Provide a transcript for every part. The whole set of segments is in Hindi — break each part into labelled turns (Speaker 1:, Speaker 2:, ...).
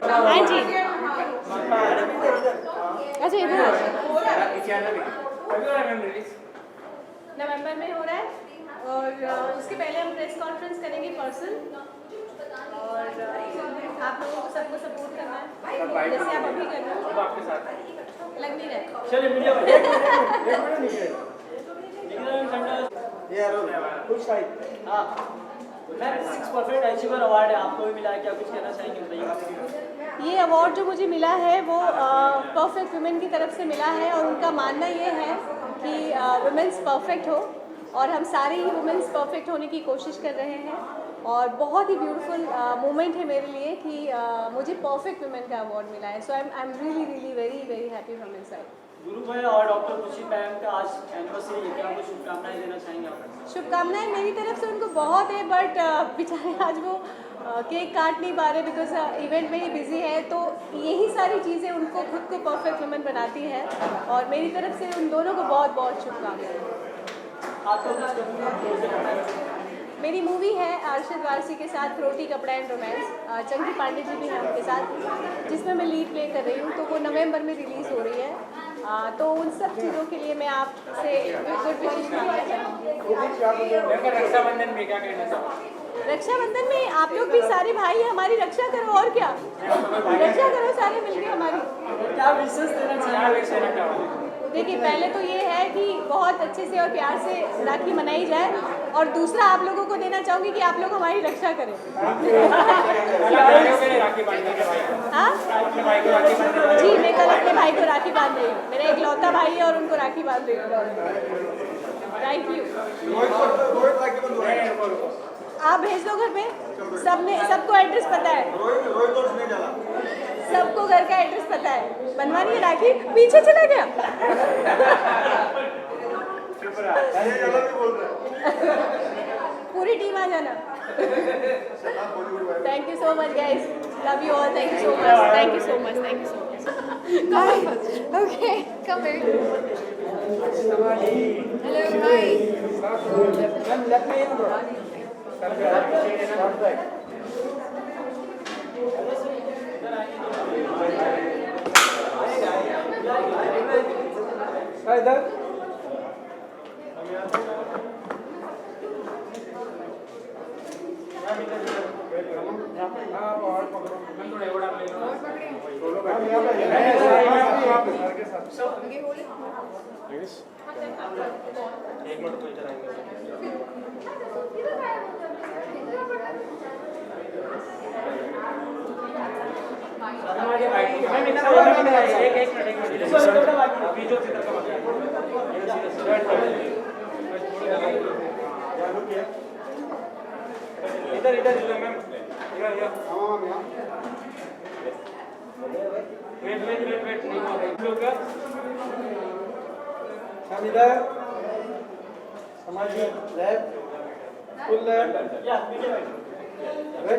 Speaker 1: हाँ जी, अच्छा इधर नवंबर में हो रहा है और उसके पहले हम प्रेस कॉन्फ्रेंस करेंगे पर्सन और आप लोगों को सबको सपोर्ट करना है जैसे आप अभी कर रहे हो, लग नहीं रहा।
Speaker 2: चलिए media ma'am 6 perfect achiever award है आपको भी मिला है, क्या कुछ कहना चाहेंगे बताइए।
Speaker 1: ये अवार्ड जो मुझे मिला है वो परफेक्ट वुमेन की तरफ से मिला है और उनका मानना ये है कि वुमेन्स परफेक्ट हो और हम सारे ही वुमेन्स परफेक्ट होने की कोशिश कर रहे हैं और बहुत ही ब्यूटीफुल मोमेंट है मेरे लिए कि मुझे परफेक्ट वुमेन का अवार्ड मिला है। So I am really really very very happy from inside.
Speaker 2: गुरु भाई और डॉक्टर खुशी मैम का आज एनिवर्सरी है, क्या आपको शुभकामनाएं देना चाहेंगे आप?
Speaker 1: शुभकामनाएं मेरी तरफ से उनको बहुत है बट बेचारे आज वो केक काट नहीं पा रहे बिकॉज इवेंट में ही बिजी है, तो यही सारी चीज़ें उनको खुद को परफेक्ट वुमेन बनाती है और मेरी तरफ से उन दोनों को बहुत बहुत शुभकामनाएं। मेरी मूवी है अर्शद वारसी के साथ फ्रोटी कपड़ा एंड रोमांस, चंकी पांडे जी भी हैं उनके साथ जिसमें मैं लीड प्ले कर रही हूँ, तो वो नवंबर में रिलीज़ हो रही है। तो उन सब चीज़ों के लिए मैं आपसे गुड विशेष करना चाहूँगी।
Speaker 2: रक्षाबंधन में क्या कहना चाहूँगी?
Speaker 1: रक्षाबंधन में आप लोग भी सारे भाई हमारी रक्षा करो और क्या, रक्षा करो सारे मिलके हमारी।
Speaker 2: क्या विशेष देना चाहेंगे?
Speaker 1: देखिए पहले तो ये है कि बहुत अच्छे से और प्यार से राखी मनाई जाए और दूसरा आप लोगों को देना चाहूँगी कि आप लोग हमारी रक्षा करें। हाँ जी, मैं कल अपने भाई को राखी बांध रही हूँ, मेरा इकलौता भाई है और उनको राखी बांध रही हूँ। Thank you. आप भेज दो घर पे, सबको एड्रेस पता है, सबको घर का एड्रेस पता है। बनवानी है राखी, पीछे चला गया। पूरी टीम आ जाना। Thank you so much guys, love you all, thank you so much, thank you so much, thank you so much. Okay, come here. Hello, hi.
Speaker 3: इधर इधर इधर मैम, वेट नहीं हो गया। हम इधर समझिए, left full left,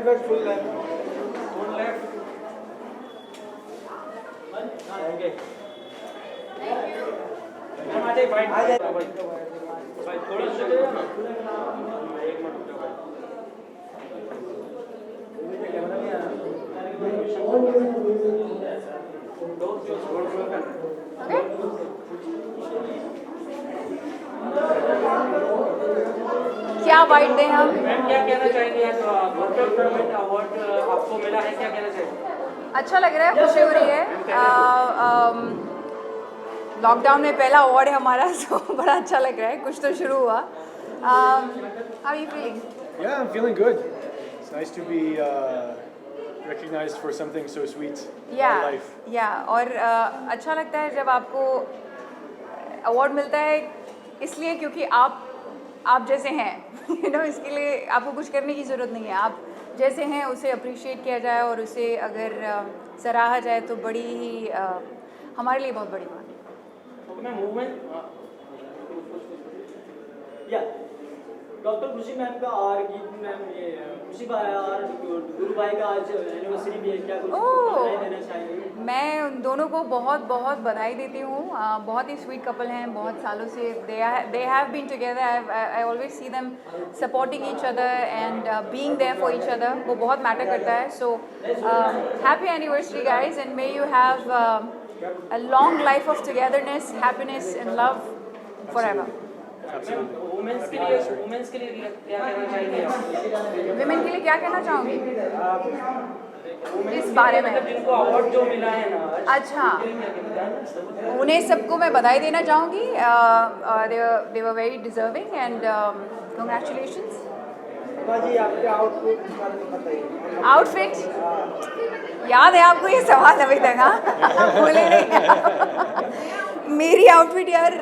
Speaker 3: wait full left आएंगे। हम आ जाए भाई, थोड़ा सा एक मिनट
Speaker 4: क्या वाइट दें हम?
Speaker 2: मैम क्या कहना चाहेंगे? अवार्ड आपको मिला है, क्या कहना चाहेंगे?
Speaker 4: अच्छा लग रहा है, खुशी हो रही है। लॉकडाउन में पहला अवार्ड है हमारा, तो बड़ा अच्छा लग रहा है, कुछ तो शुरू हुआ। How are you feeling?
Speaker 3: Yeah, I'm feeling good. It's nice to be recognized for something so sweet in
Speaker 4: या
Speaker 3: our life.
Speaker 4: और अच्छा लगता है जब आपको अवार्ड मिलता है इसलिए क्योंकि आप जैसे हैं इसके लिए आपको कुछ करने की ज़रूरत नहीं है, आप जैसे हैं उसे अप्रिशिएट किया जाए और उसे अगर सराहा जाए तो बड़ी ही हमारे लिए बहुत बड़ी बात है।
Speaker 2: तो मैं मूवमेंट
Speaker 5: या डॉक्टर खुशी मैम का और गीत मैम ये खुशी भाई और गुरु भाई का आज एनिवर्सरी भी है, क्या कुछ
Speaker 4: ओह!
Speaker 5: बधाई देना चाहेंगे?
Speaker 4: मैं उन दोनों को बहुत बहुत बधाई देती हूँ, बहुत ही स्वीट कपल हैं, बहुत सालों से they have been together, I always see them supporting each other and being there for each other, वो बहुत मैटर करता है। So happy anniversary guys and may you have a long life of togetherness, happiness and love forever.
Speaker 2: Women's के लिए क्या कहना चाहेंगे आप?
Speaker 4: विमेन के लिए क्या कहना चाहूँगी इस बारे में?
Speaker 2: मतलब जिनको अवार्ड जो मिला है ना,
Speaker 4: अच्छा, उन्हें सबको मैं बधाई देना चाहूँगी, they were very deserving and congratulations.
Speaker 5: जी आपके आउटफिट बारे में बताइए।
Speaker 4: आउटफिट याद है आपको ये सवाल अभी तक? हाँ, भूले नहीं। मेरी आउटफिट यार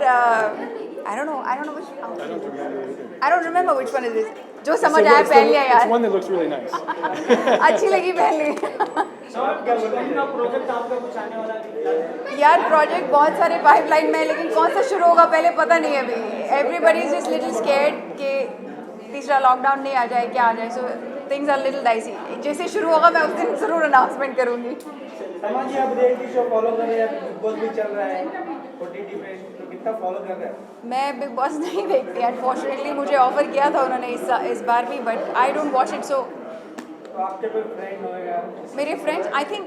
Speaker 4: I don't know which outfit. I don't remember which one it is. जो समझ आया पहन लिया
Speaker 3: It's
Speaker 4: यार।
Speaker 3: one that looks really nice.
Speaker 4: अच्छी लगी पहन ली।
Speaker 5: क्या प्रोजेक्ट आपका कुछ आने वाला है?
Speaker 4: यार प्रोजेक्ट बहुत सारे पाइपलाइन में है, लेकिन कौन सा शुरू होगा पहले पता नहीं है अभी। Everybody is just little scared कि तीसरा लॉकडाउन नहीं आ जाए, क्या आ जाए, so things are little dicey. जैसे शुरू होगा मैं उस दिन ज़रूर अनाउंसमेंट करूँगी।
Speaker 5: समाज आप रियलिटी शो फॉलो कर रहे हैं, बिग बॉस भी चल रहा है ओटीटी पे, तो कितना फॉलो कर रहे हैं?
Speaker 4: मैं बिग बॉस नहीं देखती, अनफॉर्चुनेटली मुझे ऑफर किया था उन्होंने इस बार भी, but I don't watch it. So
Speaker 5: तो आपके कोई फ्रेंड होएगा?
Speaker 4: मेरे फ्रेंड्स आई थिंक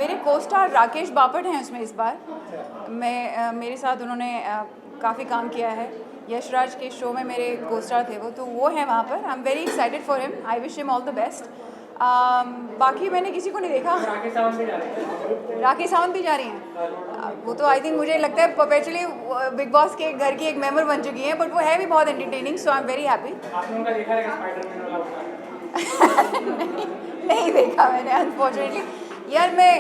Speaker 4: मेरे को स्टार राकेश बापट हैं उसमें इस बार। मेरे साथ उन्होंने काफ़ी काम किया है, यशराज के शो में मेरे को स्टार थे वो हैं वहाँ पर। I am very excited for him, I wish him all the best. बाकी मैंने किसी को नहीं देखा।
Speaker 2: राकेश सावंत भी जा रहे हैं।
Speaker 4: राकेश सावंत भी जा रही हैं, वो तो आई थिंक मुझे लगता है परपेचुअली बिग बॉस के घर की एक मेंबर बन चुकी हैं, बट वो है भी बहुत entertaining, so I am very happy.
Speaker 2: आपने उनका देखा है स्पाइडरमैन वाला उसका?
Speaker 4: नहीं देखा मैंने अनफॉर्चुनेटली। यार मैं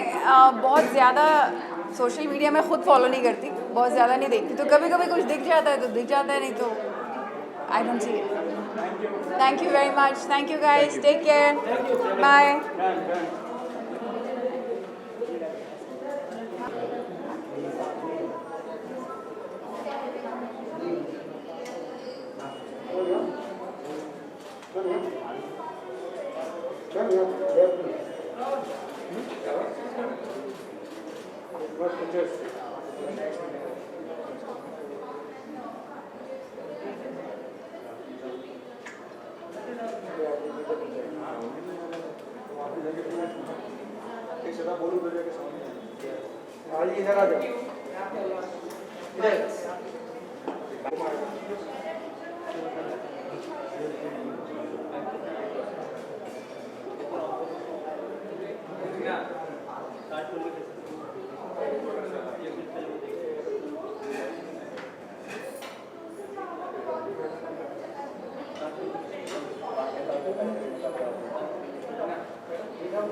Speaker 4: बहुत ज़्यादा सोशल मीडिया में ख़ुद फॉलो नहीं करती, बहुत ज़्यादा नहीं देखती, तो कभी कभी कुछ दिख जाता है तो दिख जाता है, नहीं तो I don't see it. Thank you very much, thank you guys, take care, bye.
Speaker 5: इधर आ जाओ। इधर।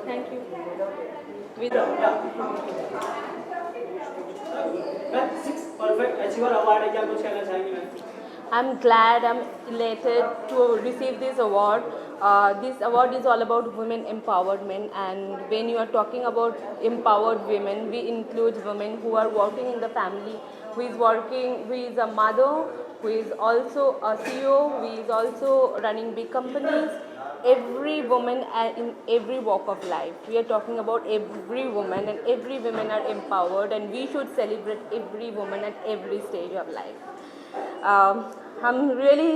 Speaker 1: Thank you.
Speaker 5: Ma'am 6 perfect achiever award है, क्या कुछ कहना चाहेंगे ma'am?
Speaker 6: I'm glad, I'm elated to receive this award. This award is all about women empowerment, and when you are talking about empowered women, we include women who are working in the family, who is a mother, who is also a CEO, who is also running big companies. Every woman in every walk of life. We are talking about every woman, and every women are empowered, and we should celebrate every woman at every stage of life. I'm really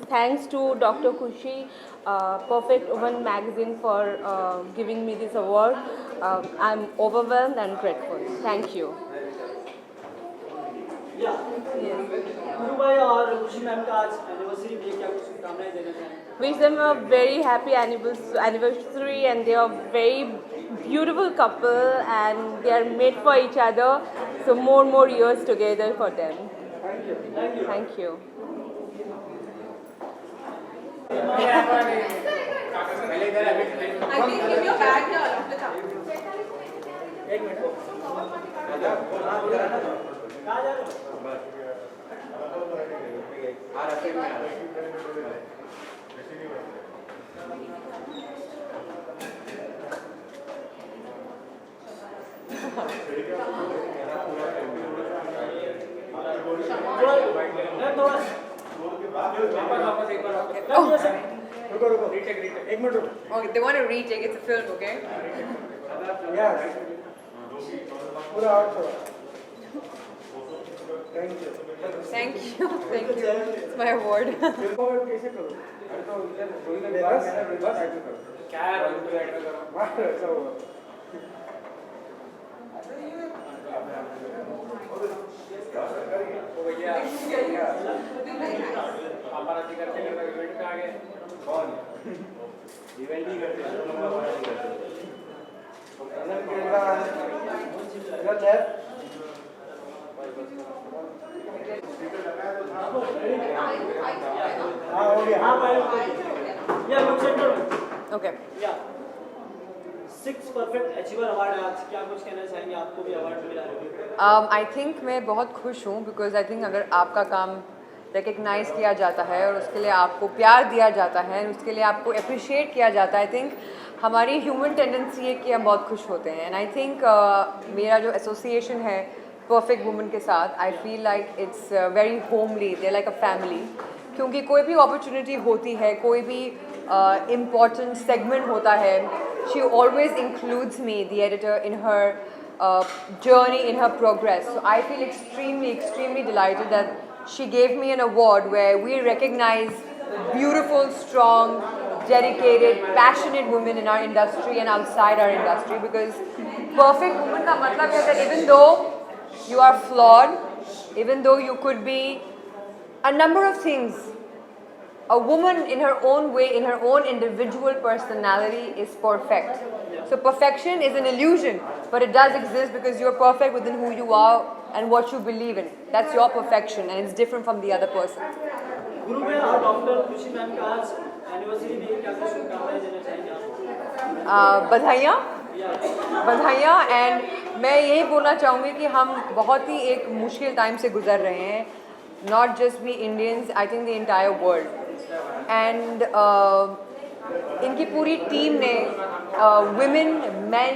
Speaker 6: thanks to Dr. Khushi, Perfect Woman magazine for giving me this award. I'm overwhelmed and grateful. Thank you.
Speaker 5: या गुरु भाई और खुशी मैम का आज एनिवर्सरी भी है, क्या कुछ शुभकामनाएं देना चाहेंगे?
Speaker 6: Wish them a very happy anniversary, and they are very beautiful couple, and they are made for each other. So more years together for them. Thank you.
Speaker 4: Okay, they want to retake. It's a film, okay? Thank you. Thank you. It's my award.
Speaker 2: क्या है रोल को ऐड करो तो भैया पापा करते करते इवेंट पे आ गए कौन इवेंट ही करते हैं
Speaker 4: Okay.
Speaker 5: या 6 परफेक्ट अचीवर अवार्ड आज क्या कुछ कहना चाहेंगे आपको भी अवार्ड मिला है
Speaker 4: आई थिंक मैं बहुत खुश हूँ बिकॉज आई थिंक अगर आपका काम रिकग्नाइज किया जाता है और उसके लिए आपको प्यार दिया जाता है उसके लिए आपको अप्रिशिएट किया जाता है आई थिंक हमारी ह्यूमन टेंडेंसी है कि हम बहुत खुश होते हैं एंड आई थिंक मेरा जो एसोसिएशन है परफेक्ट वुमन के साथ I feel like it's very homely they like a family क्योंकि कोई भी अपॉर्चुनिटी होती है कोई भी इम्पॉर्टेंट सेगमेंट होता है she always includes me the editor in her journey in her progress. So I feel extremely delighted that she gave me an award where we recognize beautiful, strong, dedicated, passionate women in our industry and outside our industry because perfect woman ka matlab hai that even though you are flawed, even though you could be a number of things, a woman in her own way, in her own individual personality is perfect. So perfection is an illusion, but it does exist because you're perfect within who you are and what you believe in. That's your perfection and it's different from the other person.
Speaker 5: गुरु में और डॉक्टर खुशी मैम का आज एनिवर्सरी में क्या कुछ शुभकामनाएं देना चाहेंगे आप
Speaker 4: बधाइयाँ एंड मैं यही बोलना चाहूँगी कि हम बहुत ही एक मुश्किल टाइम से गुजर रहे हैं not just we Indians I think the entire world and इनकी पूरी टीम ने विमेन मैन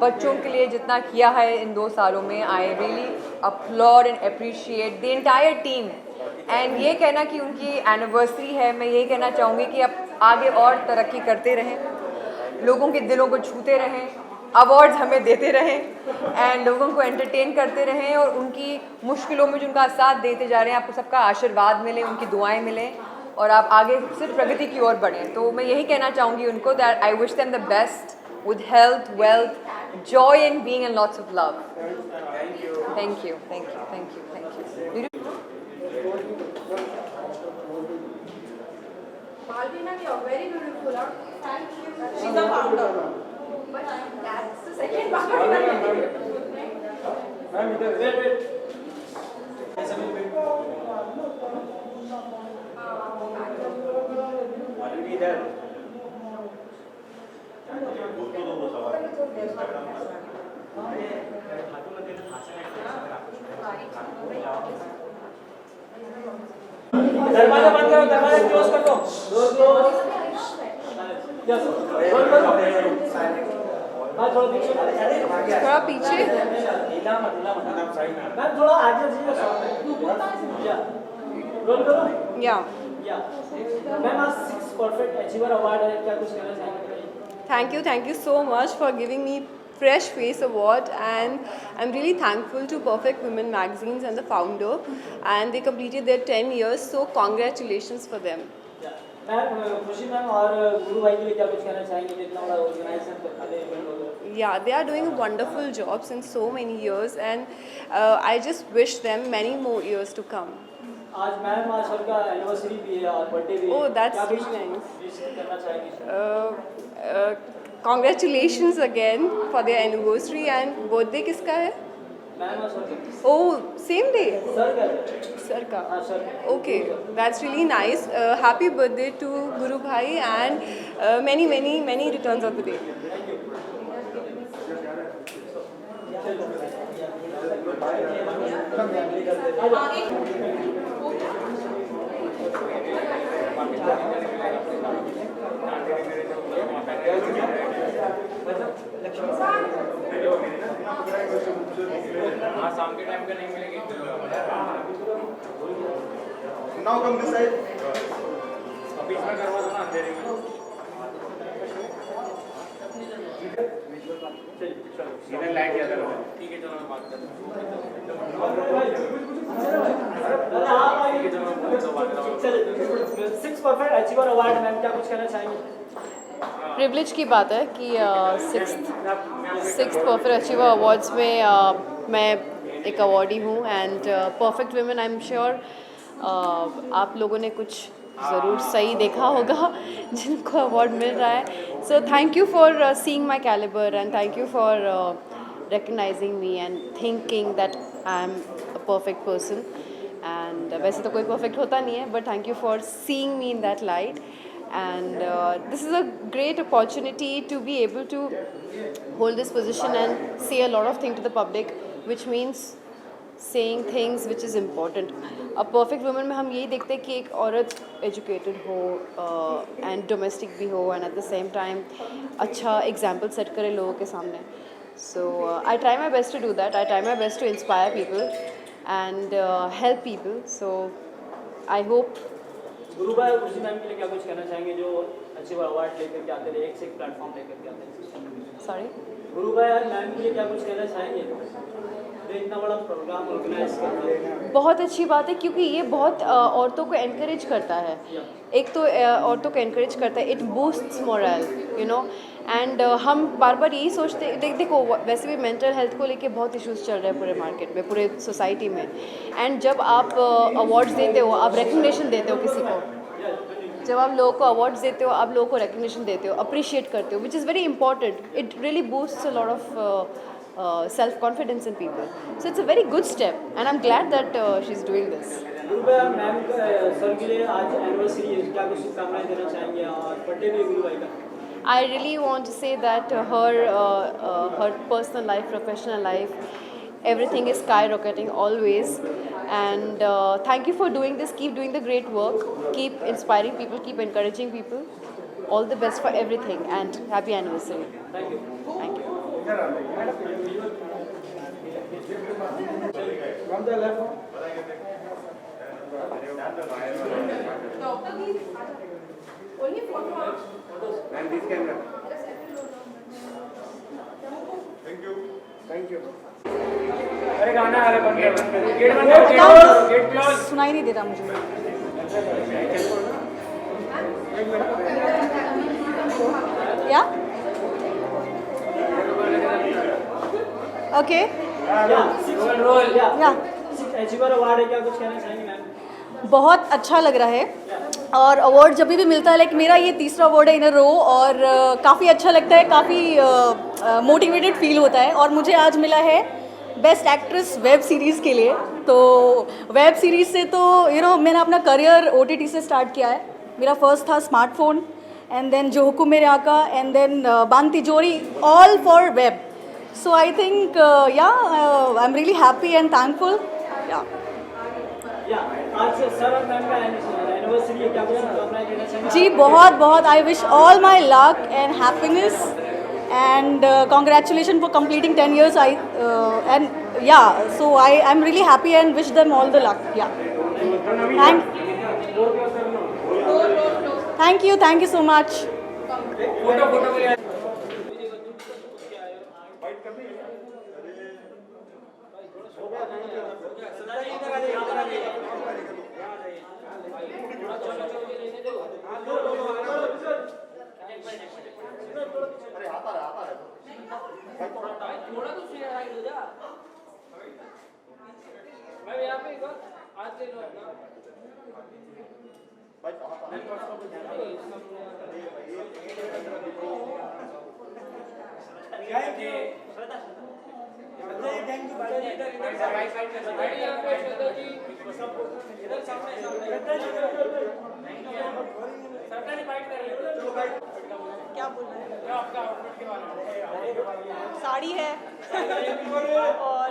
Speaker 4: बच्चों के लिए जितना किया है इन 2 सालों में I really applaud and appreciate the entire team and ये कहना कि उनकी एनिवर्सरी है मैं यही कहना चाहूँगी कि अब आगे और तरक्की करते रहें लोगों के दिलों को छूते रहें अवार्ड्स हमें देते रहें एंड लोगों को एंटरटेन करते रहें और उनकी मुश्किलों में जो उनका साथ देते जा रहे हैं आपको सबका आशीर्वाद मिले उनकी दुआएं मिलें और आप आगे सिर्फ प्रगति की ओर बढ़ें तो मैं यही कहना चाहूँगी उनको that I wish them the best with health, wealth, joy and being and lots of love. Thank you.
Speaker 7: Malvina, you are very beautiful. Thank you. She's a founder. But that's the second part.
Speaker 3: Ma'am इधर इधर
Speaker 5: दरवाजा बंद करो दरवाजा क्लोज कर दो
Speaker 4: थोड़ा पीछे
Speaker 5: मैम थोड़ा आगे रोल करो
Speaker 4: या
Speaker 5: मैम आज 6 परफेक्ट अचीवर अवार्ड है क्या कुछ कहना चाहेंगे
Speaker 8: Thank you so much for giving me Fresh Face Award and I'm really thankful to Perfect Women Magazines and the founder and they completed their 10 years so congratulations for them.
Speaker 5: Ma'am खुशी मैम और गुरु भाई के लिए क्या कुछ कहना चाहेंगे जितना बड़ा ऑर्गेनाइजेशन कर खाते हैं
Speaker 8: Yeah, they are doing a wonderful job since so many years and I just wish them many more years to come.
Speaker 5: आज मैम आज सबका एनिवर्सरी भी है और बर्थडे भी है
Speaker 8: Oh, that's
Speaker 5: क्या
Speaker 8: really
Speaker 5: कुछ
Speaker 8: nice.
Speaker 5: विश करना चाहेंगे
Speaker 8: Congratulations again for their anniversary and birthday किसका है?
Speaker 5: मैम और sir
Speaker 8: Oh, same day.
Speaker 5: Sir का
Speaker 8: Sir ka.
Speaker 5: हाँ sir
Speaker 8: Okay, that's really nice. Happy birthday to Guru Bhai and many returns of the day.
Speaker 3: हाँ शाम के टाइम पे नहीं मिलेगी
Speaker 9: Now come this side.
Speaker 3: अभी इसमें करवा दो ना अंधेरे में इधर लाइट ज्यादा लगा ठीक है चलो मैं बात करता हूँ ठीक है चलो मैं बात करता हूँ
Speaker 5: चलिए 6 परफेक्ट अचीवर अवार्ड मैम क्या कुछ कहना चाहेंगे
Speaker 10: प्रिविलेज की बात है कि सिक्स परफेक्ट अचीवर अवार्ड्स में मैं एक अवॉर्डी हूँ and perfect women I am sure आप लोगों ने कुछ ज़रूर सही देखा होगा जिनको अवार्ड मिल रहा है so thank you for seeing my calibre and thank you for recognising me and thinking that I am a perfect person and वैसे तो कोई परफेक्ट होता नहीं है but thank you for seeing me in that light and this is a great opportunity to be able to hold this position and say a lot of things to the public which means saying things which is important. A perfect woman में हम यही देखते हैं कि एक औरत educated हो and domestic भी हो and at the same time अच्छा example set करे लोगों के सामने. So I try my best to do that. I try my best to inspire people and help people. So I hope
Speaker 5: गुरु भाई और खुशी मैम के लिए क्या कुछ कहना चाहेंगे जो अचीवर अवार्ड लेकर के आते रहे एक से एक प्लेटफॉर्म लेकर के आते हैं
Speaker 10: sorry
Speaker 5: गुरु भाई और मैम के लिए क्या कुछ कहना चाहेंगे जो इतना बड़ा प्रोग्राम ऑर्गेनाइज करते हैं
Speaker 10: बहुत अच्छी बात है क्योंकि ये बहुत औरतों को एनकरेज करता है एक तो औरतों को एनकरेज करता है it boosts moral you know and हम बार बार यही सोचते देखो वैसे भी मेंटल हेल्थ को लेके बहुत इश्यूज चल रहे हैं पूरे मार्केट में पूरे सोसाइटी में एंड जब आप अवार्ड्स देते हो आप रिकग्निशन देते हो किसी को जब आप लोगों को अवार्ड्स देते हो आप लोगों को रिकग्निशन देते हो अप्रिशिएट करते हो which is very important it really boosts a lot of self confidence in people so it's a very good step and I'm glad that she's doing this
Speaker 5: गुरु भाई और मैम सर के लिए आज एनिवर्सरी है क्या कुछ शुभकामनाएं देना चाहेंगे और बर्थडे भी गुरु भाई का
Speaker 10: I really want to say that her personal life professional life everything is skyrocketing always and thank you for doing this keep doing the great work keep inspiring people keep encouraging people all the best for everything and happy anniversary thank you
Speaker 9: From the left.
Speaker 7: Only photo.
Speaker 3: and this camera
Speaker 9: Thank you.
Speaker 3: अरे गाना आ रहा है बंद कर गेट बंद कर गेट क्लोज
Speaker 10: सुनाई नहीं दे रहा मुझे या ओके
Speaker 5: रोल
Speaker 10: या
Speaker 5: अचीवर अवार्ड है क्या कुछ कहना चाहेंगे मैम
Speaker 10: बहुत अच्छा लग रहा है और अवार्ड जब भी मिलता है लाइक मेरा ये तीसरा अवार्ड है इन अ रो और काफ़ी अच्छा लगता है काफ़ी मोटिवेटेड फील होता है और मुझे आज मिला है बेस्ट एक्ट्रेस वेब सीरीज़ के लिए तो वेब सीरीज़ से तो मैंने अपना करियर OTT से स्टार्ट किया है मेरा फर्स्ट था स्मार्टफोन एंड देन जो हुकुम मेरे आका एंड देन बांध तिजोरी all for web so I think I am really happy and thankful
Speaker 5: या आज सर और मैम का एनिवर्सरी है क्या कुछ शुभकामनाएं देना चाहेंगे
Speaker 10: जी बहुत बहुत I wish all my luck and happiness and congratulations for completing 10 years and yeah so I am really happy and wish them all the luck yeah thank you so much
Speaker 3: photo photo के लिए
Speaker 2: थोड़ा तो शेयर हाइट हो जा मैं यहाँ पे एक बार हाथ ले लो अपना
Speaker 5: थैंक यू थैंक यू भाई।
Speaker 2: इधर सामने सरकारी फाइट कर ले।
Speaker 1: क्या बोल रहे हैं?
Speaker 2: आपका आउटफिट के बारे में
Speaker 1: साड़ी है और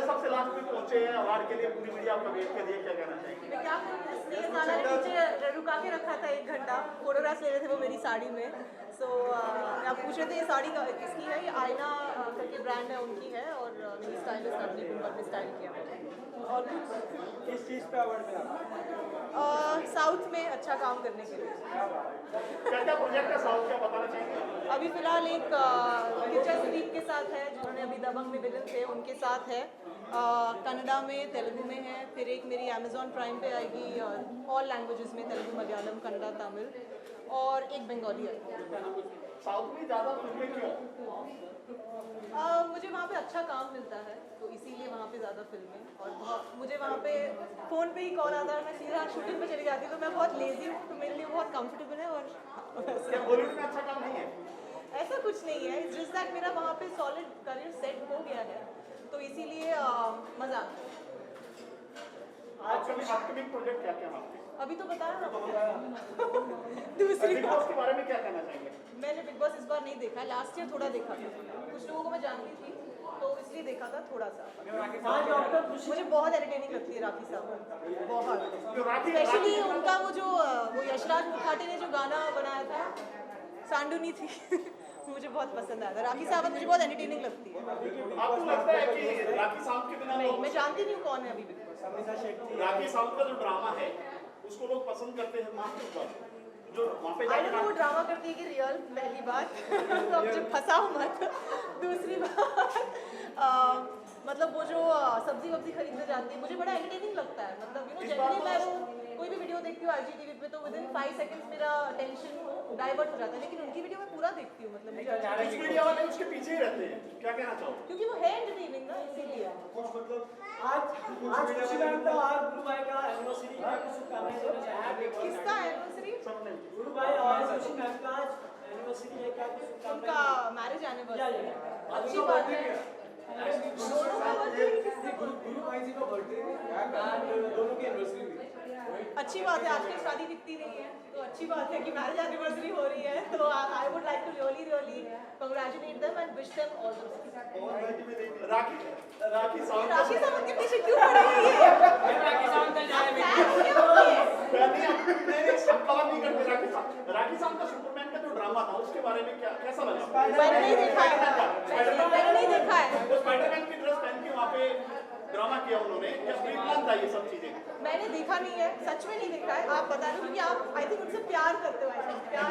Speaker 9: सबसे लास्ट में पहुंचे हैं अवार्ड के लिए, पूरी मीडिया आपका वेट कर रही है, क्या कहना चाहेंगे?
Speaker 1: मैं क्या करूँ, स्नेह साला ने नीचे रुका के रखा था 1 घंटा, फोटोग्राफ्स ले रहे थे वो मेरी साड़ी में। सो आप पूछ रहे थे ये साड़ी का किसकी है? ये आईना करके ब्रांड है, उनकी है और मेरी स्टाइलिस्ट अपनी कुंबर में स्टाइल किया मैंने। और
Speaker 5: किस चीज़ पे अवार्ड मिला?
Speaker 1: साउथ में अच्छा काम करने के लिए।
Speaker 9: क्या क्या प्रोजेक्ट है साउथ का, बताना चाहेंगे?
Speaker 1: अभी फिलहाल एक किचन सुदीप के साथ है, जिन्होंने अभी दबंग में विलन थे, उनके साथ है। कन्नड़ा में, तेलुगु में है। फिर एक मेरी अमेजॉन प्राइम पे आएगी ऑल लैंग्वेजेस में, तेलुगु, मलयालम, कन्नड़ा, तमिल, और एक बंगाली है।
Speaker 9: साउथ में ज़्यादा फिल्में क्यों?
Speaker 1: मुझे वहाँ पे अच्छा काम मिलता है, तो इसीलिए वहाँ पे ज़्यादा फिल्में। और मुझे वहाँ पे फ़ोन पे ही कॉल आता है, मैं सीधा शूटिंग पे चली जाती हूँ। तो मैं बहुत लेज़ी हूँ, तो मेरे लिए बहुत कंफर्टेबल है। और
Speaker 9: क्या बॉलीवुड में अच्छा काम नहीं है?
Speaker 1: ऐसा कुछ नहीं है, इट्स जस्ट दैट मेरा वहाँ पे सॉलिड करियर सेट हो गया है, तो इसीलिए मज़ा आता है।
Speaker 9: अपकमिंग प्रोजेक्ट क्या क्या हैं आपके?
Speaker 1: अभी तो बताया ना। दूसरी
Speaker 9: बिग बॉस के बारे में क्या कहना चाहेंगे?
Speaker 1: मैंने बिग बॉस इस बार नहीं देखा, लास्ट ईयर थोड़ा देखा था। कुछ लोगों को मैं जानती थी, तो इसलिए देखा था थोड़ा सा।
Speaker 5: हाँ डॉक्टर खुशी।
Speaker 1: मुझे बहुत एंटरटेनिंग लगती है राखी साहब, बहुत।
Speaker 9: जो राखी
Speaker 1: स्पेशली उनका वो यशराज मुखाटे ने जो गाना बनाया था, सांडूनी थी, मुझे बहुत पसंद आया था। राखी साहब मुझे बहुत एंटरटेनिंग लगती है।
Speaker 9: आपको लगता है कि राखी साहब के बिना
Speaker 1: नहीं, मैं जानती नहीं हूँ कौन है अभी बिग बॉस।
Speaker 9: राखी साहब का जो ड्रामा है उसको लोग पसंद करते हैं, मानते हैं जो वहाँ पे
Speaker 1: आई डोंट नो वो ड्रामा करती है कि रियल, पहली बात। तो अब जब फंसाओ मत। दूसरी बात मतलब वो जो सब्जी वब्जी खरीदने जाती है, मुझे बड़ा एंटरटेनिंग लगता है। मतलब यू नो जनरली मैं वो कोई भी वीडियो देखती हूँ IGTV पे, तो विदिन 5 सेकंड्स मेरा टेंशन डाइवर्ट हो जाता है, लेकिन उनकी वीडियो मैं पूरा देखती हूँ। मतलब मुझे अच्छा
Speaker 9: कुछ मीडिया वाले उसके पीछे ही रहते हैं, क्या कहना चाहोगे?
Speaker 1: क्योंकि वो है एंटरटेनिंग ना, इसीलिए।
Speaker 5: आज खुशी मैम का आज गुरु भाई का एनिवर्सरी है, कुछ शुभकामनाएं देना चाहेंगे?
Speaker 1: किसका एनिवर्सरी?
Speaker 5: गुरु भाई और खुशी मैम का आज एनिवर्सरी है, क्या कुछ शुभकामनाएं?
Speaker 1: उनका मैरिज एनिवर्सरी, अच्छी बात है। दोनों का बर्थडे किससे?
Speaker 9: गुरु भाई जी का बर्थडे है, दोनों की एनिवर्सरी हुई।
Speaker 1: अच्छी बात है, आजकल शादी दिखती नहीं है, तो अच्छी बात है कि मैरिज एनिवर्सरी हो रही है। तो I would like to really congratulate them and wish them all the best.
Speaker 9: Rakhi साहब
Speaker 1: राखी साहब के पीछे क्यों पड़े हैं ये?
Speaker 2: राखी साहब तक जाए
Speaker 9: मैंने सवाल नहीं करते। राखी साहब का सुपरमैन का जो ड्रामा था उसके बारे में क्या कैसा लगा?
Speaker 1: मैंने नहीं देखा है, मैंने नहीं देखा है।
Speaker 9: वो स्पाइडरमैन की ड्रेस पहन के वहाँ पे ड्रामा किया उन्होंने, क्या प्लान था ये सब चीजें?
Speaker 1: मैंने देखा नहीं है, सच में नहीं देखा है। आप बता रहे हो क्योंकि आप आई थिंक उनसे प्यार करते हो, ऐसा प्यार।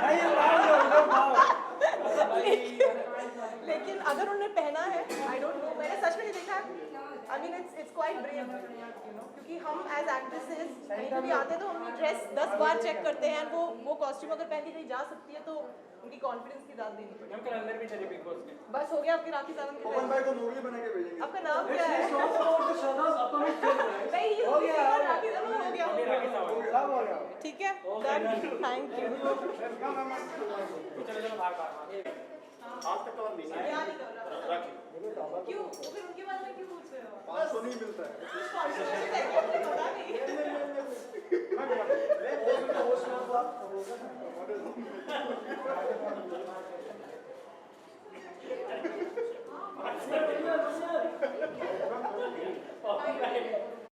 Speaker 1: लेकिन अगर उन्होंने पहना है, आई डोंट नो, मैंने सच में नहीं देखा है। I mean it's quite brave, you know, क्योंकि हम एज एक्ट्रेसेस कहीं पे भी आते हैं तो हम ड्रेस 10 बार चेक करते हैं। वो कॉस्ट्यूम अगर पहन के कहीं जा सकती है तो उनकी कॉन्फिडेंस की दाद देनी पड़ेगी।
Speaker 2: हम कल अंदर भी चले बिग बॉस के।
Speaker 1: बस हो गया आपकी राखी सावंत की
Speaker 9: पवन भाई को नूरली बना के भेजेंगे।
Speaker 1: आपका नाम क्या है? नहीं
Speaker 5: हो गया,
Speaker 1: राखी सावंत हो गया। ठीक है, डन, थैंक यू।
Speaker 2: चलो बाहर
Speaker 9: आज तक कवर नहीं है।
Speaker 1: क्या नहीं कर रहा?
Speaker 9: राखी
Speaker 1: क्यों? तो फिर उनके बारे में क्यों पूछ रहे हो?
Speaker 9: 500 नहीं मिलता है।
Speaker 1: पता नहीं।
Speaker 9: होस्ट